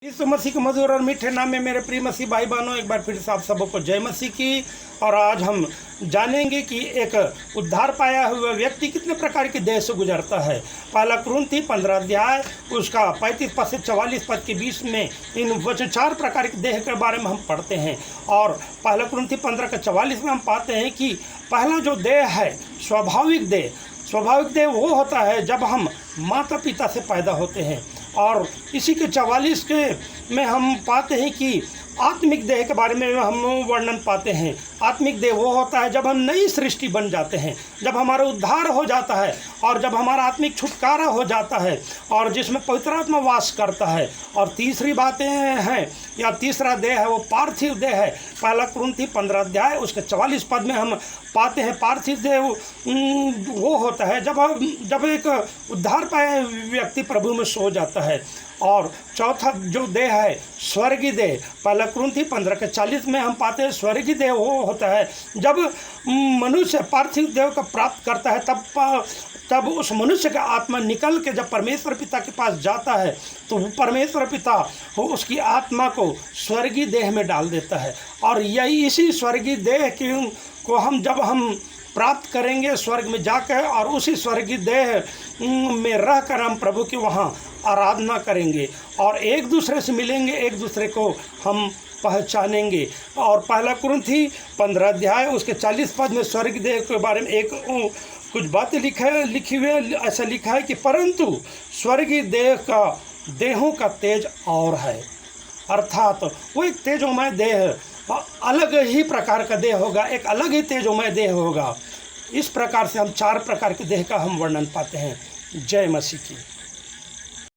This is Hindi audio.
यीशु मसीह के मधुर और मीठे नाम में मेरे प्रिय मसीह भाई बहनों, एक बार फिर से आप सबको जय मसीह की। और आज हम जानेंगे कि एक उद्धार पाया हुआ व्यक्ति कितने प्रकार के देह से गुजरता है। पहला कुरिन्थी 15 अध्याय उसका 35 पद से 44 पद के बीच में इन वचन 4 प्रकार के देह के बारे में हम पढ़ते हैं। और पहला कुरिन्थी 15 का 44 में हम पाते हैं कि पहला जो देह है स्वाभाविक देह वो होता है जब हम माता पिता से पैदा होते हैं। और इसी के 44 के में हम पाते हैं कि आत्मिक देह के बारे में हम वर्णन पाते हैं। आत्मिक देह वो होता है जब हम नई सृष्टि बन जाते हैं, जब हमारा उद्धार हो जाता है और जब हमारा आत्मिक छुटकारा हो जाता है और जिसमें पवित्र आत्मा वास करता है। और तीसरी बातें हैं या तीसरा देह है वो पार्थिव देह है। पहला कुरिन्थी 15 अध्याय उसके 44 पद में हम पाते हैं पार्थिव देह वो होता है जब एक उद्धार पाया व्यक्ति प्रभु में सो जाता है। और चौथा जो देह है स्वर्गीय देह, पहला कुरिन्थी 15 के 40 में हम पाते हैं स्वर्गीय देह वो होता है जब मनुष्य पार्थिव देह को प्राप्त करता है तब उस मनुष्य का आत्मा निकल के जब परमेश्वर पिता के पास जाता है तो परमेश्वर पिता वो उसकी आत्मा को स्वर्गीय देह में डाल देता है। और यही इसी स्वर्गीय देह को जब हम प्राप्त करेंगे स्वर्ग में जाकर और उसी स्वर्गीय देह में रहकर हम प्रभु की वहाँ आराधना करेंगे और एक दूसरे से मिलेंगे, एक दूसरे को हम पहचानेंगे। और पहला कुरिन्थी 15 अध्याय उसके 40 पद में स्वर्गीय देह के बारे में एक कुछ बातें लिखी हुई है। ऐसा लिखा है कि परंतु स्वर्गीय देहों का तेज और है, अर्थात वो एक तेजोमय देह अलग ही प्रकार का देह होगा, एक अलग ही तेजोमय देह होगा। इस प्रकार से हम 4 प्रकार के देह का हम वर्णन पाते हैं। जय मसीह की।